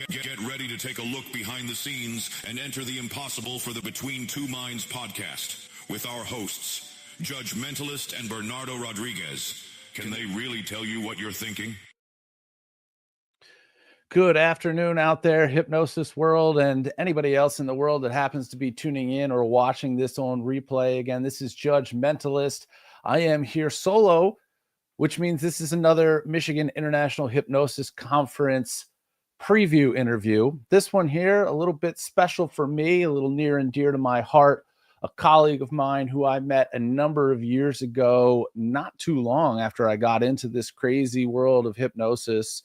Get ready to take a look behind the scenes and enter the impossible for the Between Two Minds podcast with our hosts, Judge Mentalist and Bernardo Rodriguez. Can they really tell you what you're thinking? Good afternoon out there, hypnosis world, and anybody else in the world that happens to be tuning in or watching this on replay. Again, this is Judge Mentalist. I am here solo, which means this is another Michigan International Hypnosis Conference preview interview. This one here, a little bit special for me, a little near and dear to my heart. A colleague of mine who I met a number of years ago, not too long after I got into this crazy world of hypnosis,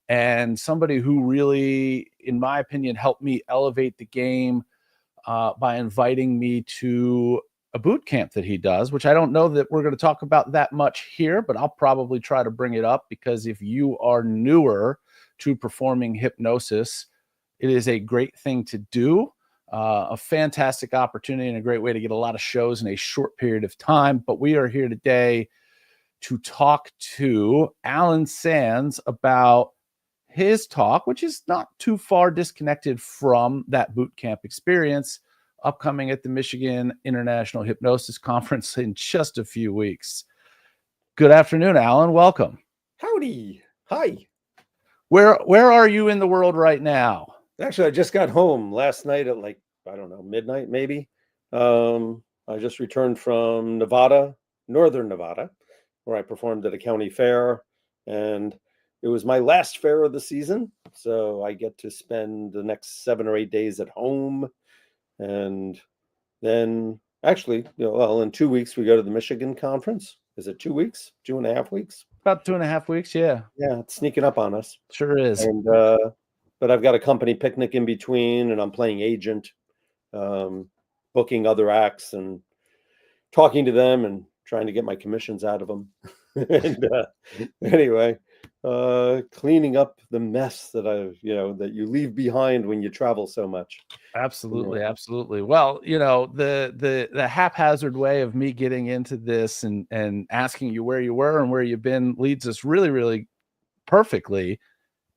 and somebody who really, in my opinion, helped me elevate the game by inviting me to a boot camp that he does, which I don't know that we're going to talk about that much here, but I'll probably try to bring it up because if you are newer to performing hypnosis, it is a great thing to do, a fantastic opportunity and a great way to get a lot of shows in a short period of time. But we are here today to talk to Alan Sands about his talk, which is not too far disconnected from that boot camp experience, upcoming at the Michigan International Hypnosis Conference in just a few weeks. Good afternoon, Alan. Welcome. Howdy. Hi. Where are you in the world right now? Actually, I just got home last night at midnight maybe. I just returned from Nevada, northern Nevada, where I performed at a county fair, and it was my last fair of the season. So I get to spend the next 7 or 8 days at home. And then actually, in 2 weeks, we go to the Michigan conference. Is it 2 weeks? 2.5 weeks? About 2.5 weeks, yeah. Yeah, it's sneaking up on us. Sure is. And but I've got a company picnic in between, and I'm playing agent, booking other acts and talking to them and trying to get my commissions out of them. And anyway, cleaning up the mess that that you leave behind when you travel so much. Absolutely, absolutely. Well, the haphazard way of me getting into this and asking you where you were and where you've been leads us really, really perfectly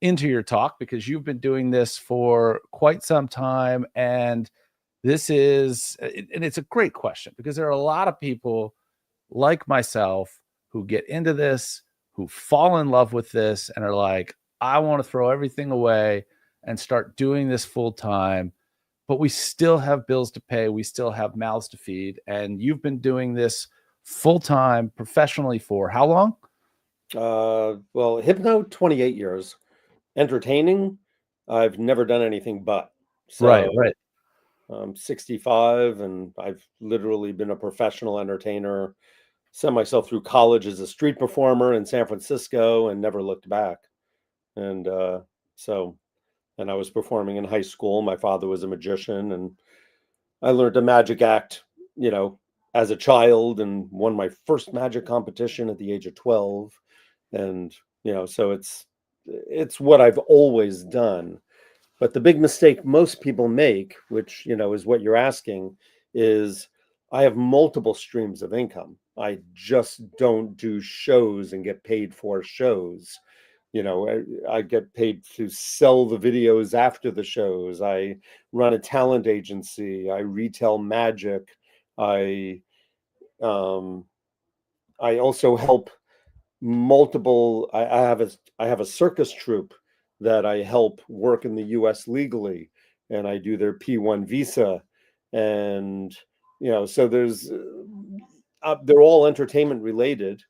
into your talk, because you've been doing this for quite some time. And it's a great question, because there are a lot of people like myself who get into this, who fall in love with this and are like, I want to throw everything away and start doing this full time. But we still have bills to pay. We still have mouths to feed. And you've been doing this full time professionally for how long? Well, hypno, 28 years. Entertaining, I've never done anything but. So, Right. I'm 65, and I've literally been a professional entertainer. Sent myself through college as a street performer in San Francisco and never looked back. And and I was performing in high school. My father was a magician, and I learned a magic act, as a child, and won my first magic competition at the age of 12. And, so it's what I've always done. But the big mistake most people make, which, is what you're asking, is I have multiple streams of income. I just don't do shows and get paid for shows. I get paid to sell the videos after the shows. I run a talent agency. I retail magic. I also help multiple. I have a circus troupe that I help work in the U.S. legally, and I do their P1 visa, and so there's they're all entertainment related.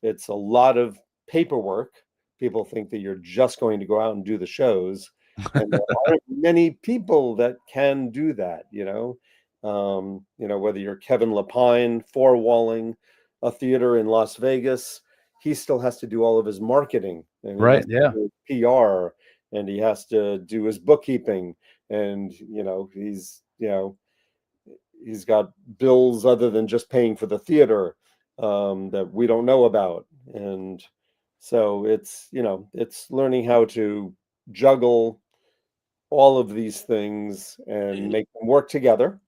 It's a lot of paperwork. People think that you're just going to go out and do the shows, and there aren't many people that can do that. Whether you're Kevin Lapine, four-walling a theater in Las Vegas, he still has to do all of his marketing, and Right. Yeah. PR, and he has to do his bookkeeping, and he's got bills other than just paying for the theater that we don't know about. And so it's learning how to juggle all of these things and make them work together.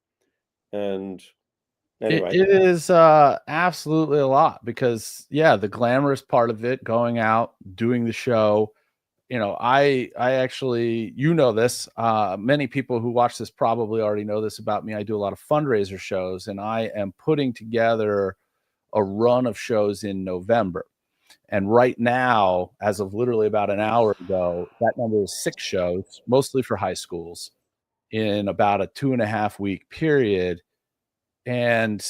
And anyway, it is absolutely a lot, because the glamorous part of it, going out, doing the show, I actually, this, many people who watch this probably already know this about me. I do a lot of fundraiser shows, and I am putting together a run of shows in November. And right now, as of literally about an hour ago, that number is 6 shows, mostly for high schools, in about a 2.5-week period. And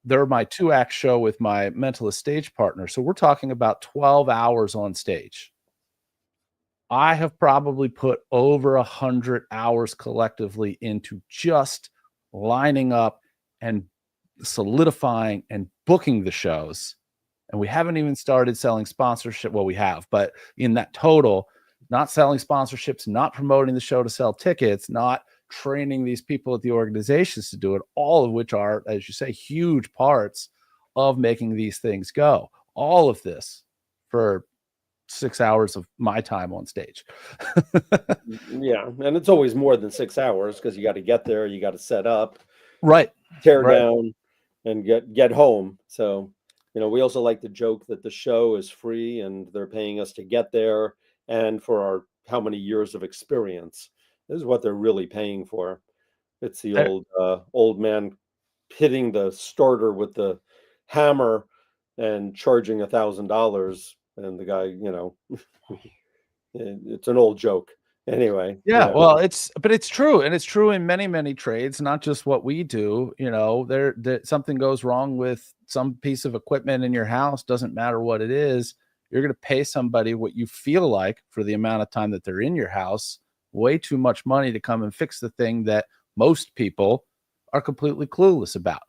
they're my 2-act show with my Mentalist stage partner. So we're talking about 12 hours on stage. I have probably put over 100 hours collectively into just lining up and solidifying and booking the shows. And we haven't even started selling sponsorship. Well, we have, but in that total, not selling sponsorships, not promoting the show to sell tickets, not training these people at the organizations to do it, all of which are, as you say, huge parts of making these things go. All of this for 6 hours of my time on stage. Yeah, and it's always more than 6 hours because you got to get there, you got to set up, Right. tear down, and get home. So, we also like to joke that the show is free and they're paying us to get there and for our how many years of experience. This is what they're really paying for. It's the old man hitting the starter with the hammer and charging $1,000, and the guy, it's an old joke. Anyway, Yeah, well, but it's true, and it's true in many, many trades, not just what we do. There something goes wrong with some piece of equipment in your house, doesn't matter what it is, you're going to pay somebody what you feel like for the amount of time that they're in your house, way too much money to come and fix the thing that most people are completely clueless about.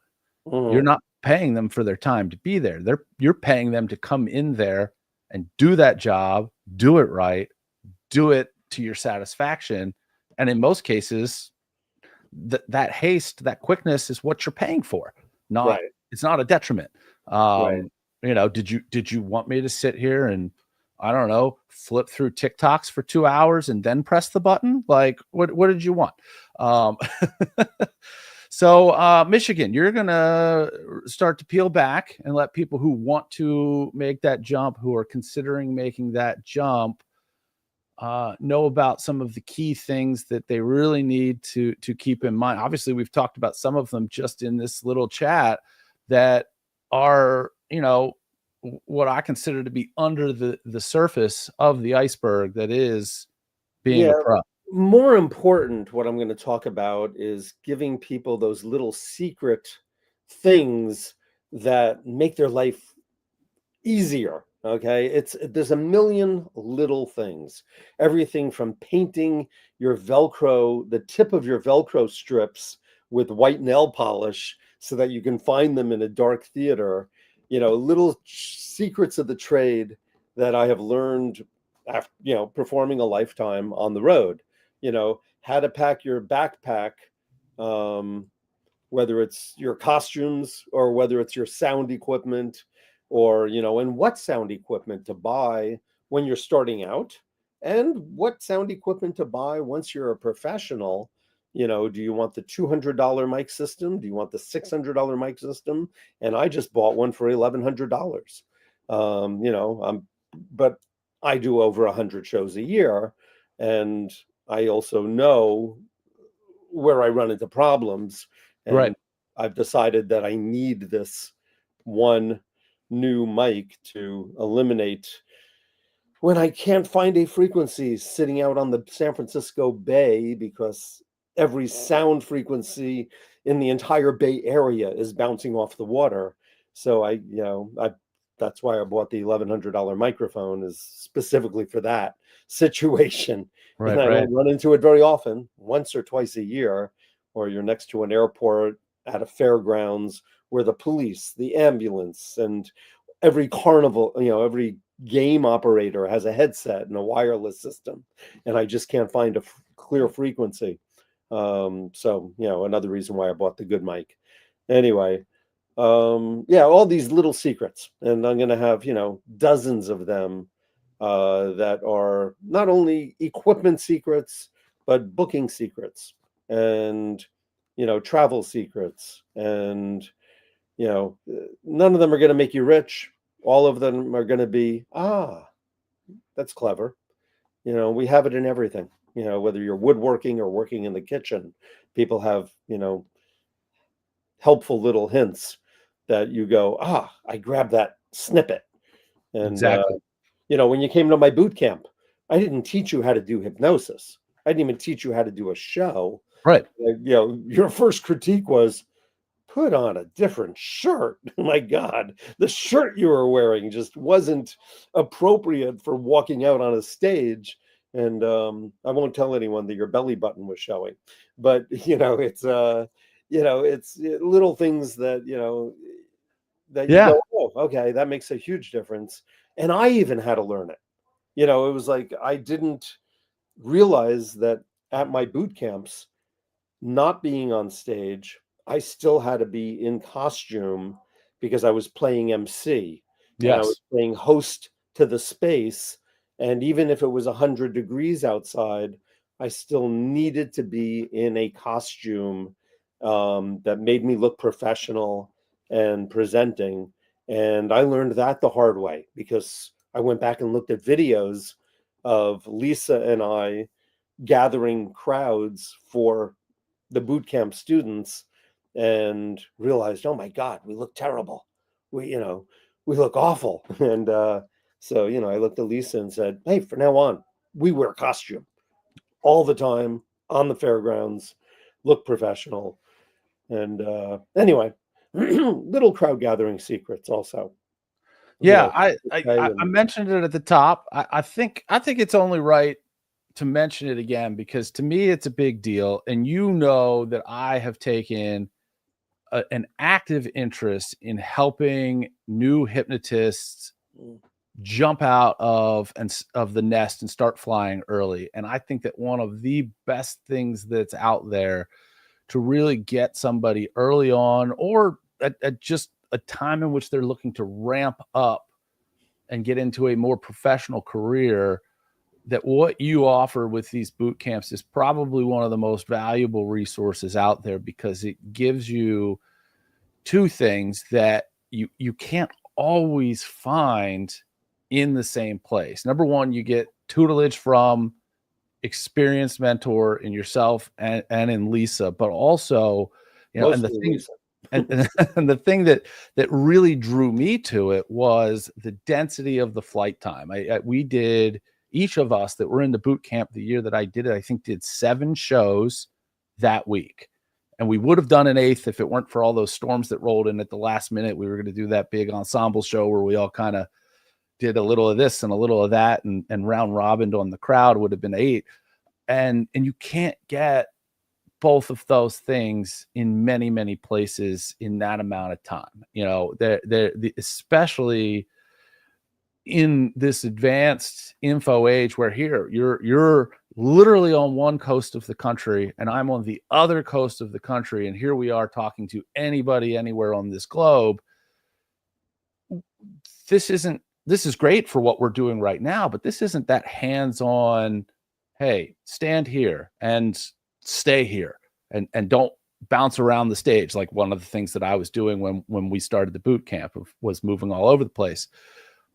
You're not paying them for their time to be there. You're paying them to come in there and do that job, do it right, do it to your satisfaction. And in most cases, that haste, that quickness is what you're paying for. It's not a detriment. Did you want me to sit here and, I don't know, flip through TikToks for 2 hours and then press the button? Like, what did you want? So Michigan, you're going to start to peel back and let people who want to make that jump, who are considering making that jump, know about some of the key things that they really need to keep in mind. Obviously, we've talked about some of them just in this little chat that are, what I consider to be under the surface of the iceberg that is being a pro. More important, what I'm going to talk about is giving people those little secret things that make their life easier. Okay, there's a million little things, everything from painting your Velcro, the tip of your Velcro strips with white nail polish so that you can find them in a dark theater, little secrets of the trade that I have learned after, performing a lifetime on the road. How to pack your backpack, whether it's your costumes or whether it's your sound equipment, or, and what sound equipment to buy when you're starting out and what sound equipment to buy once you're a professional. Do you want the $200 mic system? Do you want the $600 mic system? And I just bought one for $1,100. But I do over 100 shows a year, and I also know where I run into problems. And I've decided that I need this one new mic to eliminate when I can't find a frequency sitting out on the San Francisco Bay, because every sound frequency in the entire Bay Area is bouncing off the water. So that's why I bought the $1,100 microphone, is specifically for that situation. And I don't run into it very often, once or twice a year, or you're next to an airport, at a fairgrounds, where the police, the ambulance, and every carnival, every game operator has a headset and a wireless system, and I just can't find a clear frequency. So, another reason why I bought the good mic. Anyway, all these little secrets, and I'm going to have, dozens of them that are not only equipment secrets, but booking secrets, and, travel secrets, and, none of them are going to make you rich. All of them are going to be, that's clever. We have it in everything. Whether you're woodworking or working in the kitchen, people have, helpful little hints that you go, I grabbed that snippet. And, Exactly. when you came to my boot camp, I didn't teach you how to do hypnosis. I didn't even teach you how to do a show. Right. Your first critique was, put on a different shirt. My God, the shirt you were wearing just wasn't appropriate for walking out on a stage. And I won't tell anyone that your belly button was showing, but it's little things that that you Yeah. go, oh, okay, that makes a huge difference. And I even had to learn it. It was like I didn't realize that at my boot camps, not being on stage, I still had to be in costume because I was playing MC and I was Yes. playing host to the space. And even if it was 100 degrees outside, I still needed to be in a costume that made me look professional and presenting. And I learned that the hard way because I went back and looked at videos of Lisa and I gathering crowds for the boot camp students and realized, oh my God, we look terrible. We look awful. And so, I looked at Lisa and said, hey, from now on, we wear costume all the time on the fairgrounds, look professional. And anyway, little crowd gathering secrets also. Yeah, I Okay, I I and mentioned it at the top. I think it's only right to mention it again because to me it's a big deal, and that I have taken an active interest in helping new hypnotists mm, jump out of the nest and start flying early. And I think that one of the best things that's out there to really get somebody early on, or at just a time in which they're looking to ramp up and get into a more professional career, that what you offer with these boot camps is probably one of the most valuable resources out there, because it gives you two things that you can't always find in the same place. Number one, you get tutelage from experienced mentor in yourself and in Lisa, but also, and the mostly thing Lisa. and the thing that really drew me to it was the density of the flight time. We did, each of us that were in the boot camp the year that I did it, I think did 7 shows that week. And we would have done an 8th if it weren't for all those storms that rolled in at the last minute. We were going to do that big ensemble show where we all kind of did a little of this and a little of that, and round robined on the crowd. Would have been 8. And you can't get both of those things in many places in that amount of time. Especially in this advanced info age, where here you're literally on one coast of the country and I'm on the other coast of the country, and here we are talking to anybody anywhere on this globe. This is great for what we're doing right now, but this isn't that hands-on, hey, stand here and stay here and don't bounce around the stage. Like one of the things that I was doing when we started the boot camp was moving all over the place.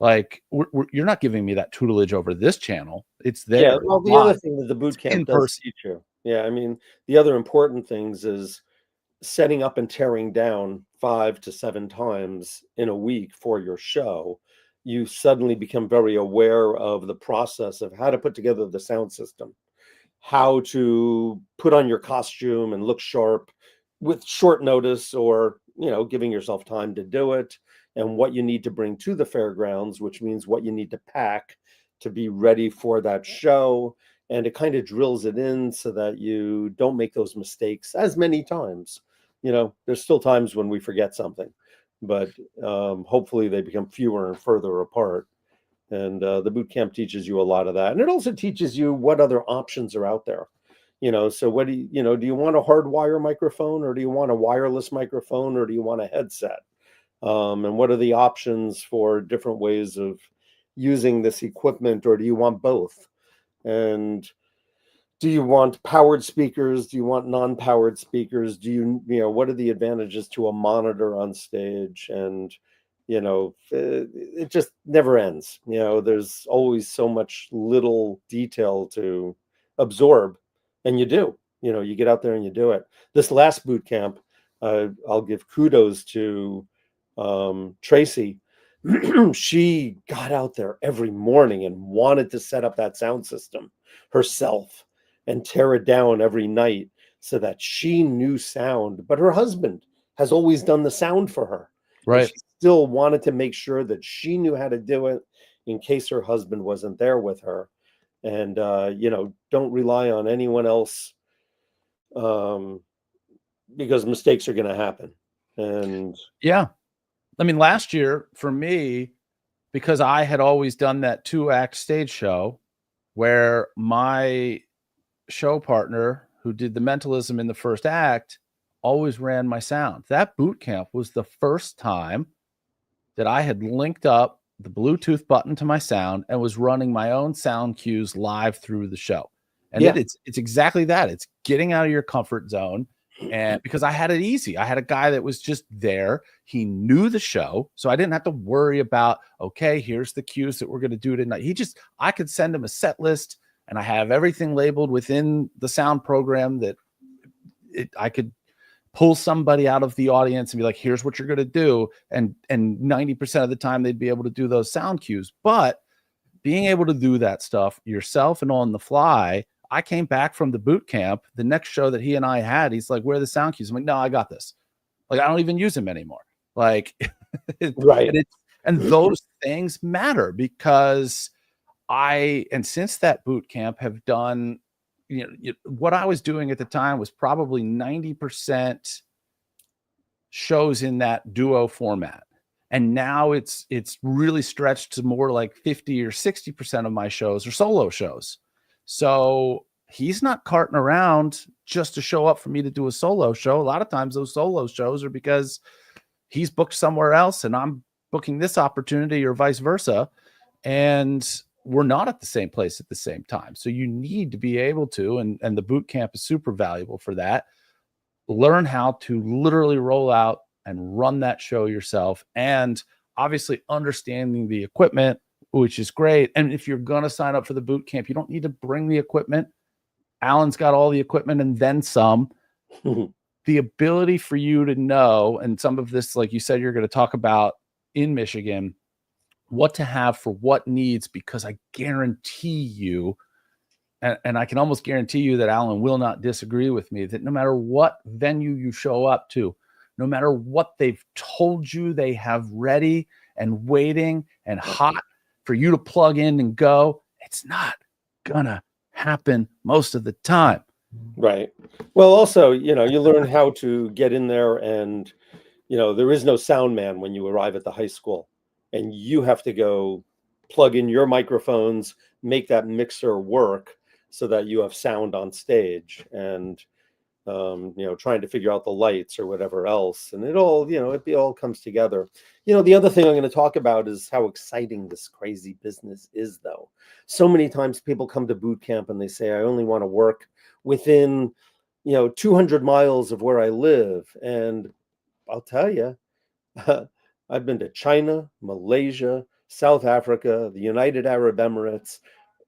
Like you're not giving me that tutelage over this channel. It's Yeah, there well, the other live thing that the boot in camp does person. teach you. Yeah, I mean, the other important things is setting up and tearing down 5 to 7 times in a week for your show. You suddenly become very aware of the process of how to put together the sound system, how to put on your costume and look sharp with short notice, or giving yourself time to do it, and what you need to bring to the fairgrounds, which means what you need to pack to be ready for that show. And it kind of drills it in so that you don't make those mistakes as many times. There's still times when we forget something, but hopefully they become fewer and further apart. And the boot camp teaches you a lot of that, and it also teaches you what other options are out there. So what do you want a hardwire microphone, or do you want a wireless microphone, or do you want a headset? And what are the options for different ways of using this equipment, or do you want both? And do you want powered speakers? Do you want non-powered speakers? What are the advantages to a monitor on stage? And it just never ends. There's always so much little detail to absorb, and you get out there and you do it. This last boot camp, I'll give kudos to Tracy. She got out there every morning and wanted to set up that sound system herself and tear it down every night so that she knew sound. But her husband has always done the sound for her. And Right. she still wanted to make sure that she knew how to do it in case her husband wasn't there with her. And, don't rely on anyone else, because mistakes are going to happen. And Yeah. I mean, last year for me, because I had always done that 2-act stage show where my show partner who did the mentalism in the first act always ran my sound. That boot camp was the first time that I had linked up the Bluetooth button to my sound and was running my own sound cues live through the show. And Yeah. it's exactly that. It's getting out of your comfort zone. And because I had it easy, I had a guy that was just there. He knew the show. So I didn't have to worry about, okay, here's the cues that we're going to do tonight. I could send him a set list, and I have everything labeled within the sound program that I could pull somebody out of the audience and be like, here's what you're going to do. And 90% of the time they'd be able to do those sound cues. But being able to do that stuff yourself and on the fly, I came back from the boot camp. The next show that he and I had, he's like, where are the sound cues? I'm like, no, I got this. Like, I don't even use them anymore. Like, right. And those things matter because since that boot camp have done, what I was doing at the time was probably 90% shows in that duo format. And now it's really stretched to more like 50 or 60% of my shows are solo shows. So he's not carting around just to show up for me to do a solo show. A lot of times those solo shows are because he's booked somewhere else and I'm booking this opportunity or vice versa. And we're not at the same place at the same time. So you need to be able to, and the boot camp is super valuable for that, learn how to literally roll out and run that show yourself. And obviously understanding the equipment, which is great. And if you're going to sign up for the boot camp, you don't need to bring the equipment. Alan's got all the equipment and then some. The ability for you to know, and some of this, like you said, you're going to talk about in Michigan, what to have for what needs, because I guarantee you, and I can almost guarantee you that Alan will not disagree with me, that no matter what venue you show up to, no matter what they've told you they have ready and waiting and hot for you to plug in and go, it's not gonna happen most of the time. Right. Well, also, you learn how to get in there, and, there is no sound man when you arrive at the high school, and you have to go plug in your microphones, make that mixer work so that you have sound on stage, and, trying to figure out the lights or whatever else. And it all comes together. The other thing I'm going to talk about is how exciting this crazy business is, though. So many times people come to boot camp and they say, I only want to work within, 200 miles of where I live. And I'll tell you, I've been to China, Malaysia, South Africa, the United Arab Emirates,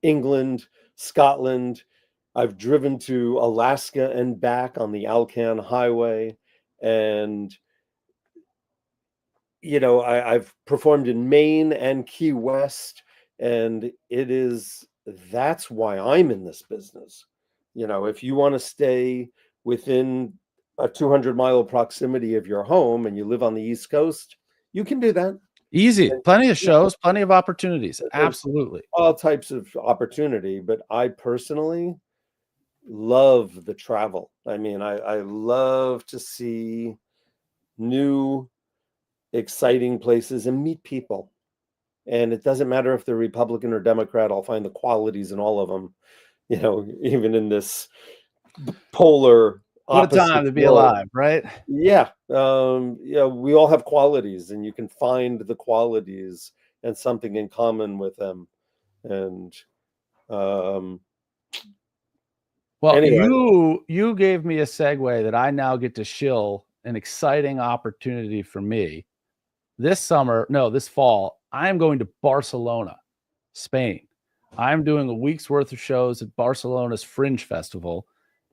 England, Scotland. I've driven to Alaska and back on the Alcan Highway. And, I've performed in Maine and Key West. And that's why I'm in this business. If you want to stay within a 200-mile proximity of your home and you live on the East Coast, you can do that. Easy. Plenty of shows, plenty of opportunities. Absolutely. All types of opportunity. But I personally love the travel. I mean, I love to see new, exciting places and meet people. And it doesn't matter if they're Republican or Democrat, I'll find the qualities in all of them, even in this polar What a time to be world. alive, right? Yeah. We all have qualities, and you can find the qualities and something in common with them. And well, anyway. you gave me a segue that I now get to shill an exciting opportunity for me this fall, I'm going to Barcelona, Spain. I'm doing a week's worth of shows at Barcelona's Fringe Festival.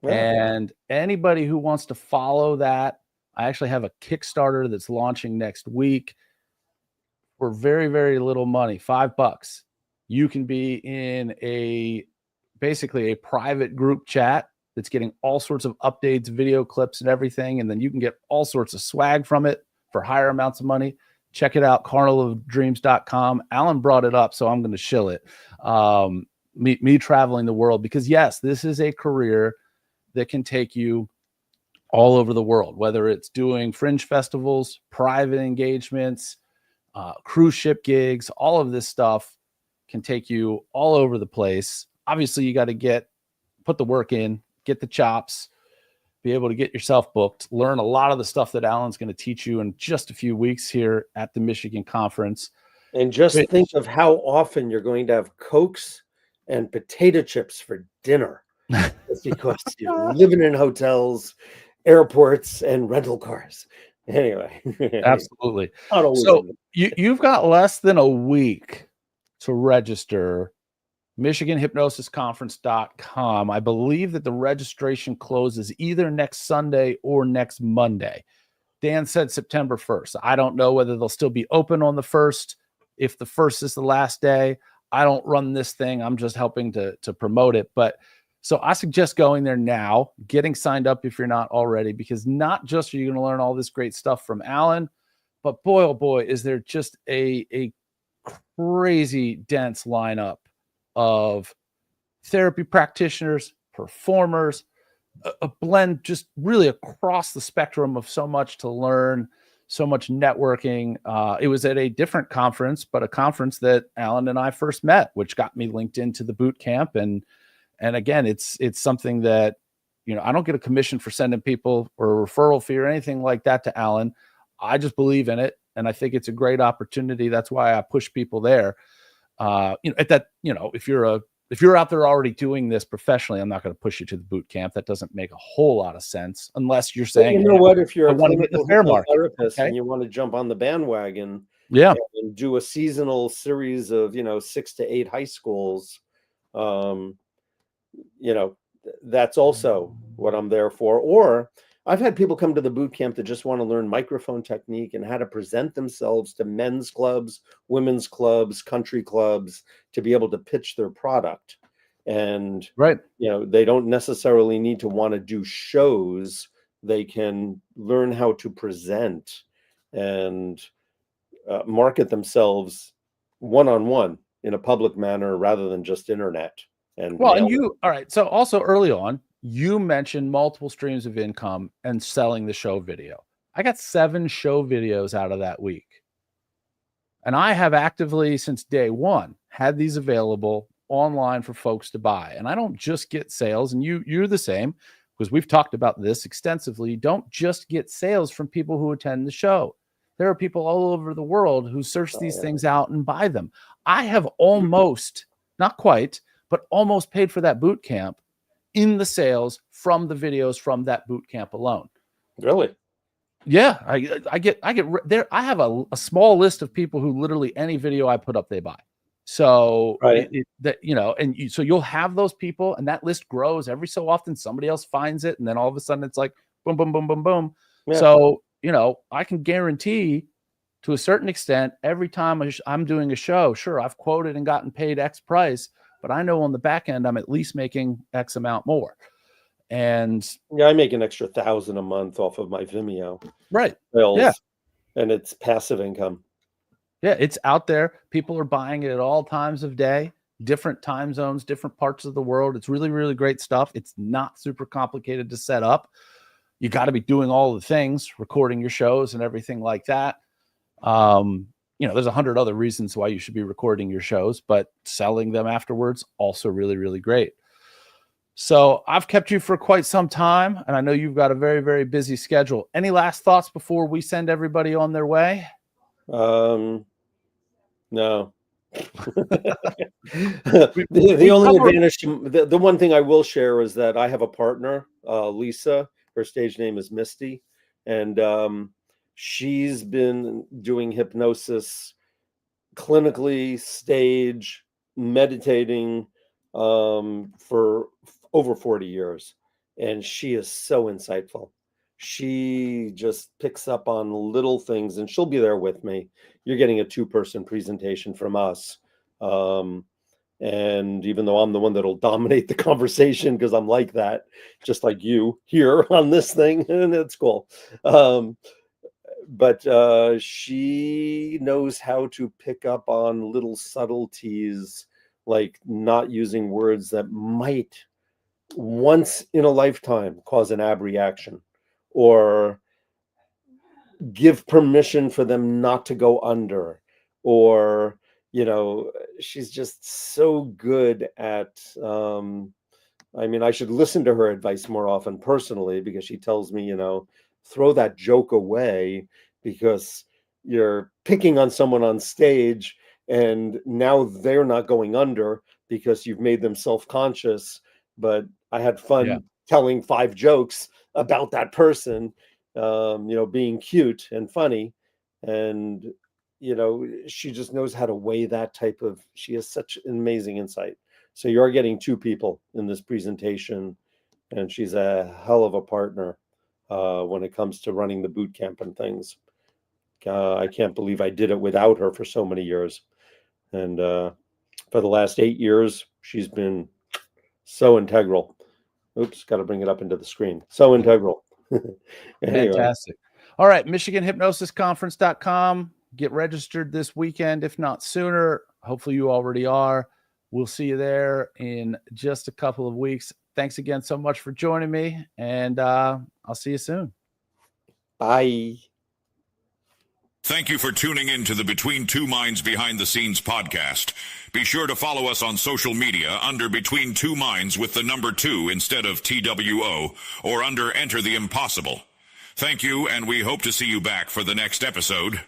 Yeah. And anybody who wants to follow that, I actually have a Kickstarter that's launching next week for very, very little money, $5. You can be in basically a private group chat that's getting all sorts of updates, video clips, and everything. And then you can get all sorts of swag from it for higher amounts of money. Check it out, carnivalofdreams.com. Alan brought it up, so I'm going to shill it. Me traveling the world, because yes, this is a career that can take you all over the world, whether it's doing fringe festivals, private engagements, cruise ship gigs. All of this stuff can take you all over the place. Obviously, you got to put the work in, get the chops, be able to get yourself booked, learn a lot of the stuff that Alan's going to teach you in just a few weeks here at the Michigan conference. And just think of how often you're going to have Cokes and potato chips for dinner. It's because you're living in hotels, airports, and rental cars. Anyway. Absolutely. So you've got less than a week to register. MichiganHypnosisConference.com. I believe that the registration closes either next Sunday or next Monday. Dan said September 1st. I don't know whether they'll still be open on the 1st. If the 1st is the last day, I don't run this thing. I'm just helping to promote it. But so I suggest going there now, getting signed up if you're not already, because not just are you going to learn all this great stuff from Alan, but boy, oh boy, is there just a crazy dense lineup of therapy practitioners, performers, a blend just really across the spectrum of so much to learn, so much networking. It was at a different conference, but a conference that Alan and I first met, which got me linked into the boot camp. And again, it's something that, I don't get a commission for sending people or a referral fee or anything like that to Alan. I just believe in it. And I think it's a great opportunity. That's why I push people there. If you're out there already doing this professionally, I'm not going to push you to the boot camp. That doesn't make a whole lot of sense unless you're saying, what, if you're a clinical therapist and you want to jump on the bandwagon, and do a seasonal series of, 6 to 8 high schools, that's also what I'm there for. Or I've had people come to the boot camp that just want to learn microphone technique and how to present themselves to men's clubs, women's clubs, country clubs, to be able to pitch their product. And, they don't necessarily need to want to do shows. They can learn how to present and market themselves one-on-one in a public manner rather than just internet. All right. So also early on, you mentioned multiple streams of income and selling the show video. I got 7 show videos out of that week. And I have actively, since day one, had these available online for folks to buy. And I don't just get sales, and you're the same, because we've talked about this extensively. You don't just get sales from people who attend the show. There are people all over the world who search these things out and buy them. I have almost, not quite, but almost paid for that boot camp in the sales from the videos from that boot camp alone. Really? Yeah, I get there. I have a small list of people who literally any video I put up, they buy. So so you'll have those people, and that list grows every so often. Somebody else finds it, and then all of a sudden it's like boom, boom, boom, boom, boom. Yeah. So I can guarantee to a certain extent every time I'm doing a show. Sure, I've quoted and gotten paid X price, but I know on the back end I'm at least making X amount more. And I make an extra $1,000 a month off of my Vimeo sales, and it's passive income. Yeah, it's out there. People are buying it at all times of day, different time zones, different parts of the world. It's really, really great stuff. It's not super complicated to set up. You got to be doing all the things, recording your shows and everything like that. There's 100 other reasons why you should be recording your shows, but selling them afterwards, also really, really great. So I've kept you for quite some time, and I know you've got a very, very busy schedule. Any last thoughts before we send everybody on their way? No. the only advantage, the one thing I will share is that I have a partner, Lisa. Her stage name is Misty, and She's been doing hypnosis clinically, stage, meditating for over 40 years. And she is so insightful. She just picks up on little things, and she'll be there with me. You're getting a two-person presentation from us. And even though I'm the one that'll dominate the conversation because I'm like that, just like you here on this thing, and it's cool. But she knows how to pick up on little subtleties, like not using words that might once in a lifetime cause an abreaction, or give permission for them not to go under, or she's just so good at I should listen to her advice more often personally, because she tells me, throw that joke away, because you're picking on someone on stage and now they're not going under because you've made them self-conscious. But I had fun telling 5 jokes about that person, being cute and funny. And, she just knows how to weigh that type of, she has such amazing insight. So you're getting 2 people in this presentation, and she's a hell of a partner when it comes to running the boot camp and things. I can't believe I did it without her for so many years. And for the last 8 years, she's been so integral. Oops, got to bring it up into the screen. So integral. Anyway. Fantastic. All right, MichiganHypnosisConference.com. Get registered this weekend, if not sooner. Hopefully you already are. We'll see you there in just a couple of weeks. Thanks again so much for joining me, and I'll see you soon. Bye. Thank you for tuning in to the Between Two Minds Behind the Scenes podcast. Be sure to follow us on social media under Between Two Minds with the number 2 instead of TWO, or under Enter the Impossible. Thank you, and we hope to see you back for the next episode.